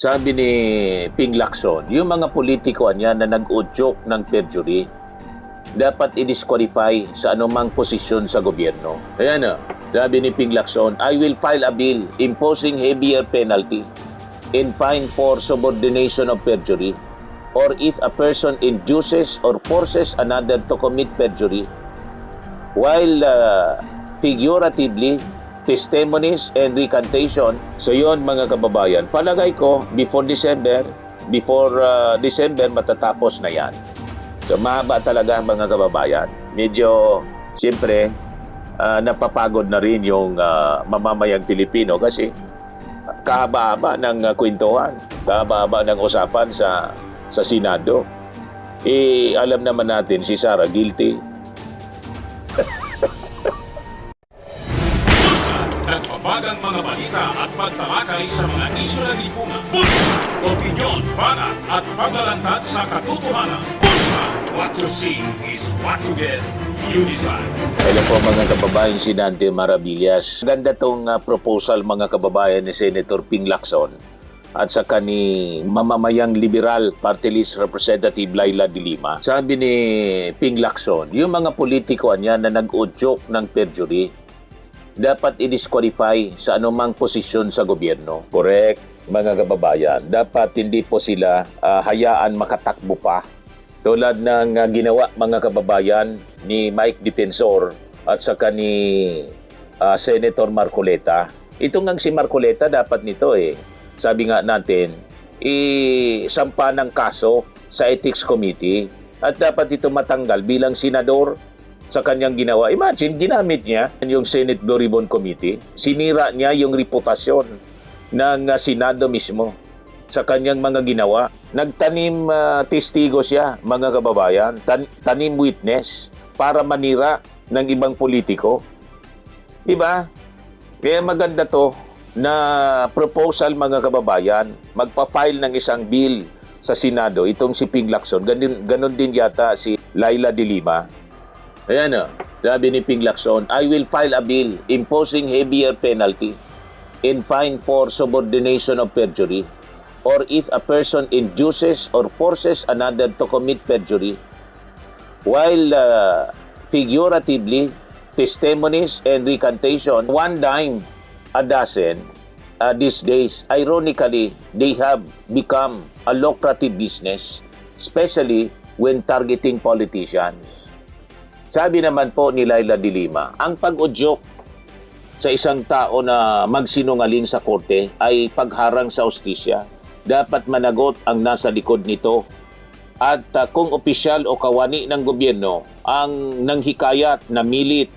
Sabi ni Ping Lacson, yung mga politiko niya na nag-udyok ng perjury, dapat i-disqualify sa anumang posisyon sa gobyerno. Ayan na, sabi ni Ping Lacson, I will file a bill imposing heavier penalty and fine for subordination of perjury, or if a person induces or forces another to commit perjury, while figuratively testimonies and recantation. So yun mga kababayan, palagay ko before December matatapos na yan. So mahaba talaga mga kababayan. Medyo siyempre napapagod na rin yung mamamayang Pilipino kasi kahaba-haba ng kwentuhan, kahaba-haba ng usapan sa Senado. Alam naman natin si Sara guilty. Nagbabagang mga balita at pagtalakay sa mga isyu ng lipunan. Bulsa! Opinyon, banat at paglalantad sa katotohanan. Bulsa! What you see is what you get. You decide. Hello po mga kababayan, si Dante Maravillas. Ganda tong proposal mga kababayan ni Senator Ping Lacson at saka ni mamamayang liberal party list representative Laila de Lima. Sabi ni Ping Lacson, yung mga politiko niya na nag-udyok ng perjury, dapat i-disqualify sa anumang posisyon sa gobyerno. Correct, mga kababayan. Dapat hindi po sila hayaan makatakbo pa. Tulad ng ginawa mga kababayan ni Mike Defensor at saka ni Senator Marcoleta. Ito ngang si Marcoleta dapat nito sabi nga natin, isampa ng kaso sa Ethics Committee at dapat ito matanggal bilang senador sa kanyang ginawa. Imagine, ginamit niya yung Senate Blue Ribbon Committee. Sinira niya yung reputasyon ng Senado mismo sa kanyang mga ginawa. Nagtanim testigo siya, mga kababayan. Tanim witness para manira ng ibang politiko. Diba? Kaya maganda to na proposal mga kababayan, magpa-file ng isang bill sa Senado. Itong si Ping Lacson, ganun din yata si Laila de Lima. Ayan o, sabi ni Ping Lacson, I will file a bill imposing heavier penalty and fine for subordination of perjury, or if a person induces or forces another to commit perjury, while figuratively testimonies and recantation, one dime a dozen these days. Ironically, they have become a lucrative business, especially when targeting politicians. Sabi naman po ni Laila de Lima, ang pag-udyok sa isang tao na magsinungaling sa korte ay pagharang sa hustisya. Dapat managot ang nasa likod nito. At kung opisyal o kawani ng gobyerno ang nanghikayat, namilit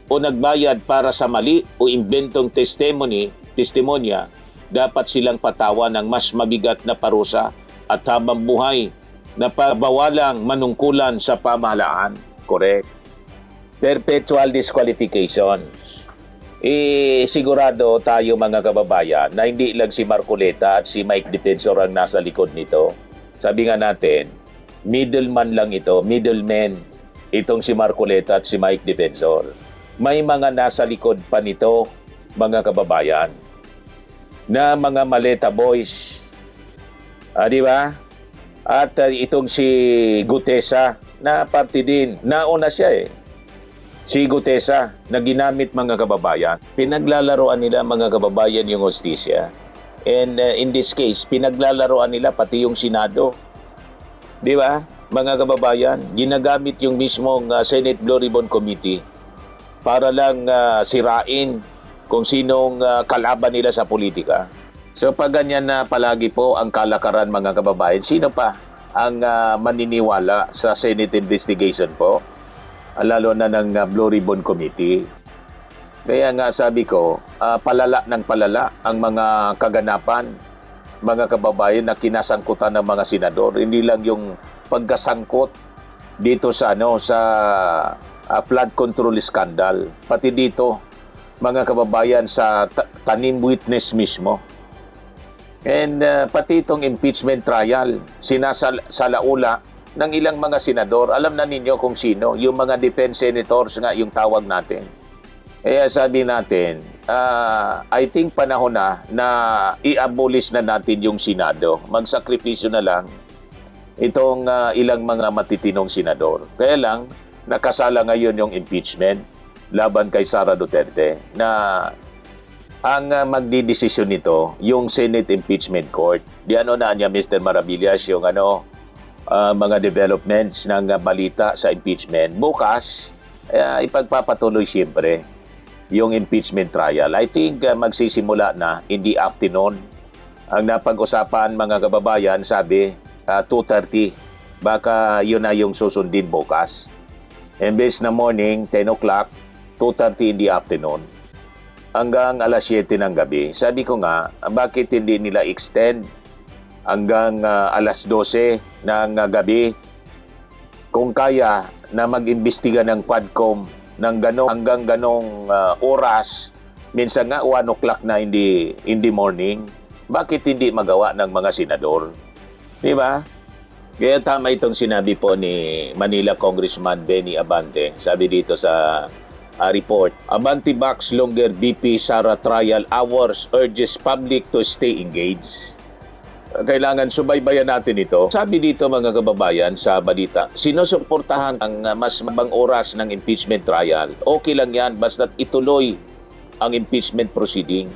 o nagbayad para sa mali o imbentong testimonya, dapat silang patawan ng mas mabigat na parusa at habang buhay na pabawalang manungkulan sa pamahalaan. Correct. Perpetual disqualification. Sigurado tayo mga kababayan na hindi lang si Marcoleta at si Mike Defensor ang nasa likod nito. Sabi nga natin, middleman lang ito, middleman itong si Marcoleta at si Mike Defensor. May mga nasa likod pa nito mga kababayan na mga maleta boys. Di ba? At itong si Gutesa na parte din. Nauna siya Si Gutesa na ginamit mga kababayan. Pinaglalaroan nila mga kababayan yung hustisya. And in this case, pinaglalaroan nila pati yung Senado. Di ba? Mga kababayan, ginagamit yung mismong Senate Blue Ribbon Committee para lang sirain kung sinong kalaban nila sa politika. So pag ganyan na palagi po ang kalakaran mga kababayan, sino pa ang maniniwala sa Senate investigation po? Lalo na ng Blue Ribbon Committee. Kaya nga sabi ko, palala ng palala ang mga kaganapan, mga kababayan na kinasangkutan ng mga senador. Hindi lang yung pagkasangkot dito sa flood control scandal. Pati dito, mga kababayan, sa tanim witness mismo. And pati itong impeachment trial, sinasalaula ng ilang mga senador. Alam na ninyo kung sino, yung mga defense senators nga yung tawag natin. Kaya sabi natin, I think panahon na i-abolish na natin yung Senado. Magsakripisyo na lang itong ilang mga matitinong senador. Kaya lang, nakasala ngayon yung impeachment laban kay Sara Duterte na ang magdidesisyon nito yung Senate Impeachment Court. Di ano na niya Mr. Maravillas yung mga developments ng balita sa impeachment. Bukas, ipagpapatuloy siyempre yung impeachment trial. I think magsisimula na in the afternoon. Ang napag-usapan mga kababayan, sabi 2:30. Baka yun na yung susundin bukas. Imbes na morning, 10 o'clock, 2:30 in the afternoon. Hanggang alas 7 ng gabi. Sabi ko nga, bakit hindi nila extend hanggang alas 12 ng gabi? Kung kaya na mag-imbestiga ng Quadcom ng hanggang ganong oras, minsan nga 1 o'clock na in the morning, bakit hindi magawa ng mga senador? Di ba? Kaya tama itong sinabi po ni Manila Congressman Benny Abante. Sabi dito sa report, Abante backs longer BP Sara trial hours, urges public to stay engaged. Kailangan subaybayan natin ito. Sabi dito mga kababayan sa balita, sinusuportahan ang mas mabang oras ng impeachment trial. Okay lang yan basta't ituloy ang impeachment proceeding.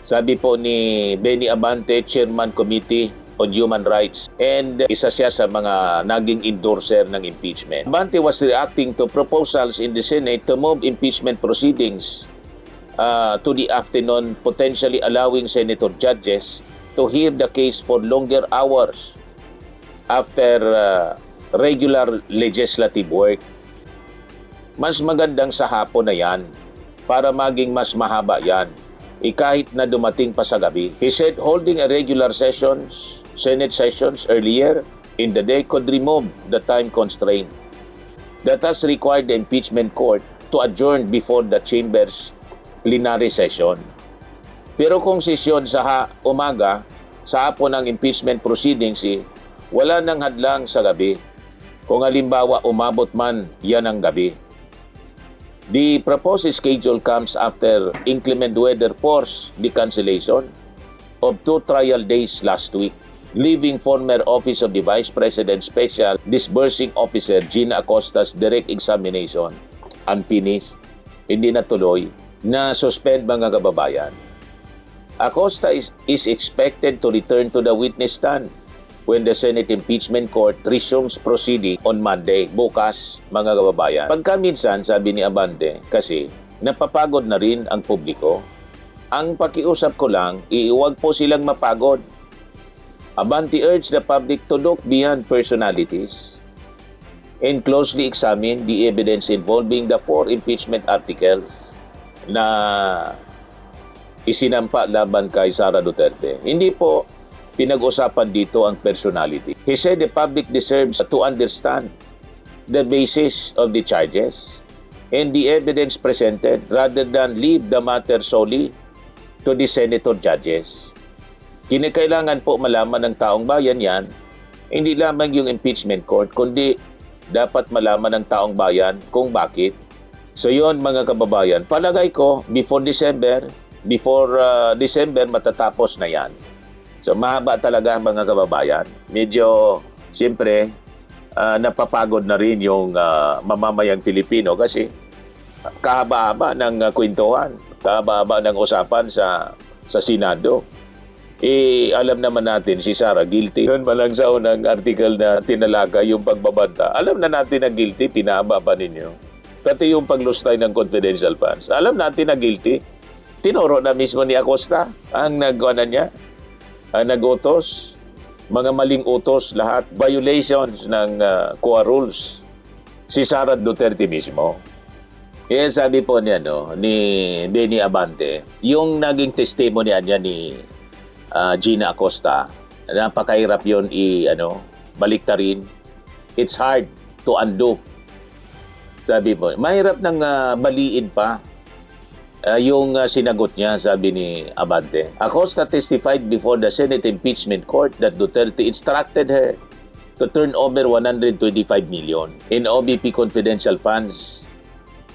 Sabi po ni Benny Abante, Chairman Committee on Human Rights, and isa siya sa mga naging endorser ng impeachment. Abante was reacting to proposals in the Senate to move impeachment proceedings to the afternoon, potentially allowing senator judges to hear the case for longer hours after regular legislative work. Mas magandang sa hapon na yan para maging mas mahaba yan, kahit na dumating pa sa gabi. He said holding a regular Senate sessions earlier in the day could remove the time constraint that has required the impeachment court to adjourn before the chamber's plenary session. Pero kung sesyon sa umaga, sa hapon ng impeachment proceedings, wala nang hadlang sa gabi. Kung halimbawa umabot man yan ang gabi. The proposed schedule comes after inclement weather forced the cancellation of 2 trial days last week, leaving former Office of the Vice President Special Disbursing Officer Gina Acosta's direct examination unfinished, hindi natuloy, na suspend mga kababayan. Acosta is expected to return to the witness stand when the Senate Impeachment Court resumes proceeding on Monday, bukas mga kababayan. Pagka minsan, sabi ni Abante, kasi napapagod na rin ang publiko. Ang pakiusap ko lang, iiwag po silang mapagod. Abante urged the public to look beyond personalities and closely examine the evidence involving the 4 impeachment articles na isinampa laban kay Sara Duterte. Hindi po pinag-usapan dito ang personality. He said the public deserves to understand the basis of the charges and the evidence presented rather than leave the matter solely to the senator judges. Kinakailangan po malaman ng taong bayan yan, hindi lamang yung impeachment court, kundi dapat malaman ng taong bayan kung bakit. So yun mga kababayan, palagay ko before December matatapos na yan. So mahaba talaga mga kababayan. Medyo siyempre napapagod na rin yung mamamayang Pilipino kasi kahaba-haba ng kwentuhan, kahaba-haba ng usapan sa Senado. Alam naman natin si Sara guilty. Yun malang sa unang article na tinalaga yung pagbabanta. Alam na natin na guilty, pinahaba pa ninyo. Pati yung paglustay ng confidential funds. Alam natin na guilty. Tinuro na mismo ni Acosta ang nag-utos, mga maling utos, lahat, violations ng COA rules. Si Sara Duterte mismo. Kaya sabi po niya, ni Benny Abante, yung naging testimony niya ni Gina Acosta, napakahirap yun baliktarin. It's hard to undo. Sabi po, mahirap nang baliin pa yung sinagot niya, sabi ni Abante. Acosta testified before the Senate Impeachment Court that Duterte instructed her to turn over 125 million in OBP confidential funds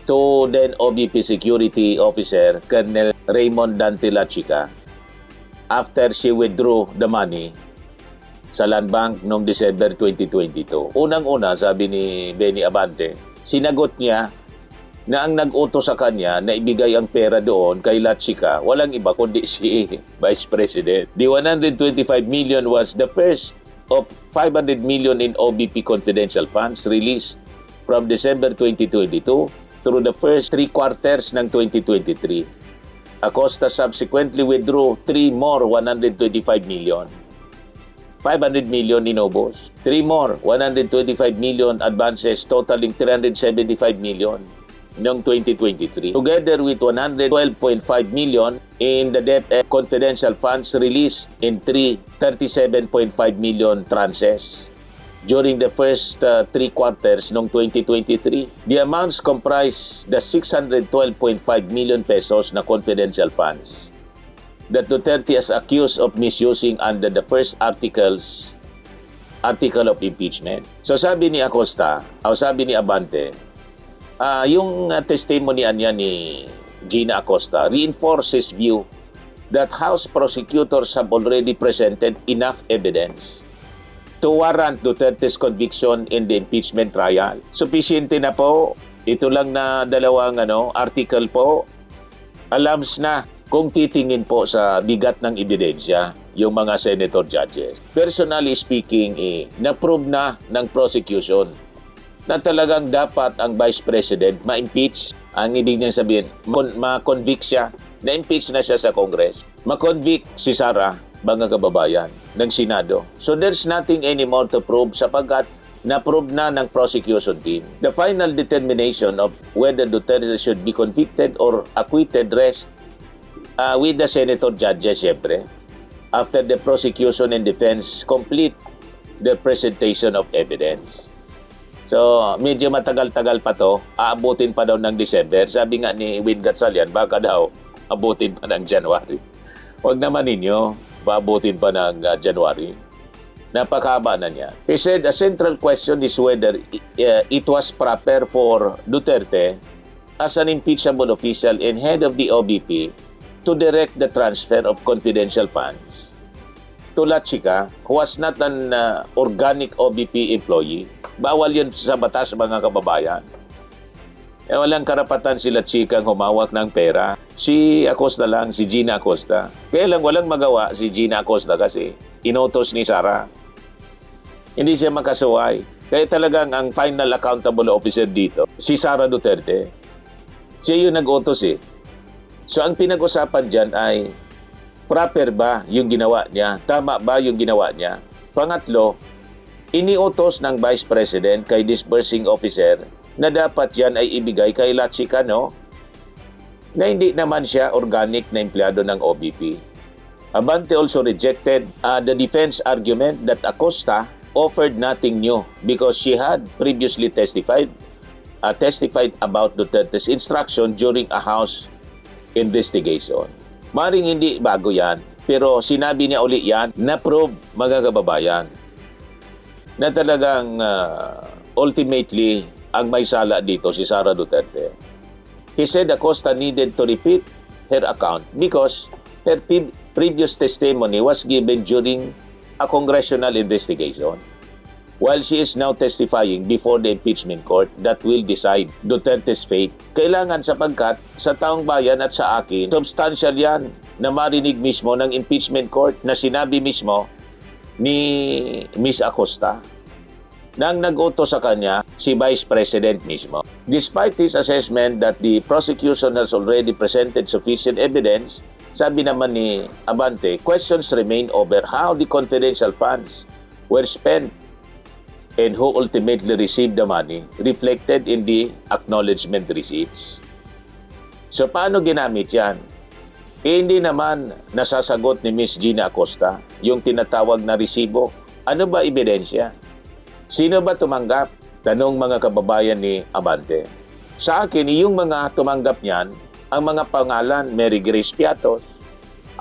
to then OBP Security Officer Colonel Raymond Dante Lachica after she withdrew the money sa Land Bank noong December 2022. Unang-una, sabi ni Benny Abante, sinagot niya na ang nag-utos sa kanya na ibigay ang pera doon kay Lachica, walang iba kundi si Vice President. The 125 million was the first of 500 million in OBP confidential funds released from December 2022 through the first 3 quarters ng 2023. Acosta subsequently withdrew 3 more 125 million. 500 million inubos. 3 more 125 million advances totaling 375 million noong 2023. Together with 112.5 million in the debt and confidential funds released in 37.5 million tranches during the first 3 quarters noong 2023. The amounts comprise the 612.5 million pesos na confidential funds that Duterte is accused of misusing under the first article of impeachment. So sabi ni Acosta, o sabi ni Abante, yung testimony niya ni Gina Acosta reinforces view that House prosecutors have already presented enough evidence to warrant Duterte's conviction in the impeachment trial. Sufficiente na po, ito lang na dalawang article po, alams na kung titingin po sa bigat ng ebidensya yung mga senator judges. Personally speaking, na-prove na ng prosecution na talagang dapat ang Vice President ma-impeach. Ang ibig niya sabihin, ma-convict siya, na-impeach na siya sa Congress. Ma-convict si Sara, mga kababayan, ng Senado. So there's nothing anymore to prove sapagkat na-prove na ng prosecution team. The final determination of whether Duterte should be convicted or acquitted rests with the senator judges, syempre, after the prosecution and defense complete the presentation of evidence. So, medyo matagal-tagal pa to, aabutin pa daw ng December. Sabi nga ni Win Gatchalian, baka daw abutin pa ng January. Huwag naman ninyo, paabutin pa ng January. Napakahaba na niya. He said, a central question is whether it was proper for Duterte as an impeachable official and head of the OBP to direct the transfer of confidential funds to Lachica, who was not an organic OBP employee. Bawal yun sa batas, mga kababayan. Walang karapatan si Lachica ang humawak ng pera. Si Acosta lang, si Gina Acosta. Kaya lang walang magawa si Gina Acosta kasi inutos ni Sara. Hindi siya makasuway. Kaya talagang ang final accountable officer dito, si Sara Duterte. Siya yung nag-utos eh. So ang pinag-usapan dyan ay proper ba yung ginawa niya? Tama ba yung ginawa niya? Pangatlo, iniutos ng Vice President kay disbursing officer na dapat yan ay ibigay kay Lachica, no? Na hindi naman siya organic na empleyado ng OBP. Abante also rejected the defense argument that Acosta offered nothing new because she had previously testified about Duterte's instruction during a House investigation. Maring hindi bago yan, pero sinabi niya uli yan, na-prove, mga kababayan, na talagang ultimately ang may sala dito si Sara Duterte. He said Acosta needed to repeat her account because her previous testimony was given during a congressional investigation, while she is now testifying before the impeachment court that will decide Duterte's fate. Kailangan sapagkat sa taong bayan at sa akin, substantial yan na marinig mismo ng impeachment court na sinabi mismo ni Miss Acosta nang nag-utos sa kanya si Vice President mismo. Despite his assessment that the prosecution has already presented sufficient evidence, sabi naman ni Abante, questions remain over how the confidential funds were spent and who ultimately received the money reflected in the acknowledgement receipts. So paano ginamit yan? Hindi naman nasasagot ni Miss Gina Acosta yung tinatawag na resibo. Ano ba ebidensya? Sino ba tumanggap? Tanong mga kababayan ni Abante. Sa akin, yung mga tumanggap niyan, ang mga pangalan, Mary Grace Piatos,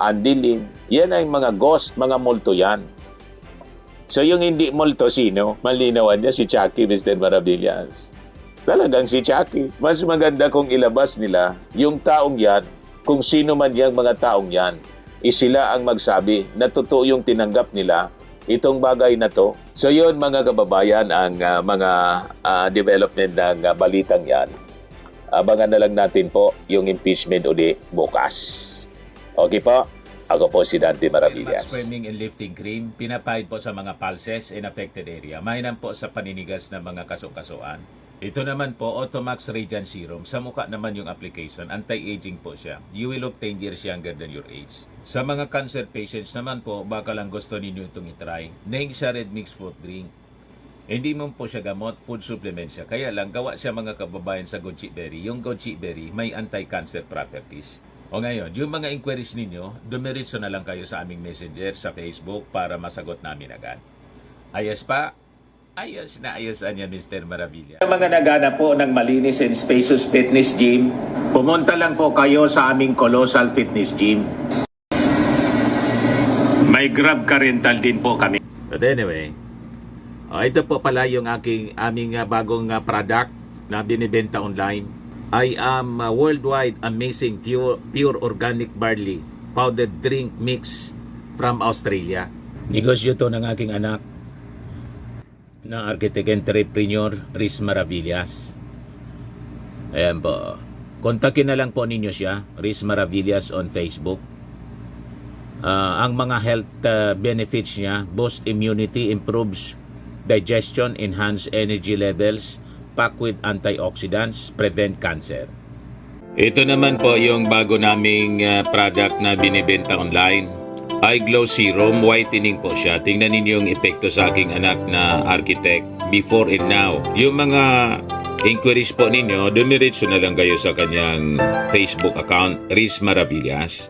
Andy Lim, yan ay mga ghost, mga multo yan. So yung hindi multo, sino? Malinawan niya si Chucky, Mr. Maravillas. Talagang si Chucky. Mas maganda kung ilabas nila yung taong yan, kung sino man yung mga taong yan, sila ang magsabi na totoo yung tinanggap nila itong bagay na to. So yun mga kababayan, ang mga development ng balitang yan. Abangan na lang natin po yung impeachment uli bukas. Okay po? Ako po si Dante Maravillas. Swimming and lifting cream, pinapahid po sa mga pulses in affected area. Mainam po sa paninigas ng mga kaso-kasuan. Ito naman po, Automax Radiant Serum. Sa mukha naman yung application, anti-aging po siya. You will look 10 years younger than your age. Sa mga cancer patients naman po, baka lang gusto ninyo itong itry. Neng siya red mixed fruit drink. Hindi mo po siya gamot, food supplement siya. Kaya lang, gawa siya mga kababayan sa goji berry. Yung goji berry may anti-cancer properties. O ngayon, yung mga inquiries ninyo, dumiritso na lang kayo sa aming messenger sa Facebook para masagot namin agad. Ayos pa? Ayos na ayos niya, Mr. Maravilla. Sa mga nagana po ng malinis and spacious fitness gym, pumunta lang po kayo sa aming Colossal Fitness Gym. May Grab car rental din po kami. But anyway, ito po pala yung aming bagong product na binibenta online. I am worldwide amazing pure organic barley powdered drink mix from Australia. Negosyo to ng aking anak na architect entrepreneur Riz Maravillas. Ayan po. Kontakin na lang po ninyo siya, Riz Maravillas on Facebook. Ang mga health benefits niya, boost immunity, improves digestion, enhance energy levels, packed with antioxidants, prevent cancer. Ito naman po yung bago naming product na binibenta online. Eye Glow Serum, whitening po siya. Tingnan ninyo yung epekto sa aking anak na architect before and now. Yung mga inquiries po ninyo, dumiretso na lang kayo sa kanyang Facebook account, Riz Maravillas.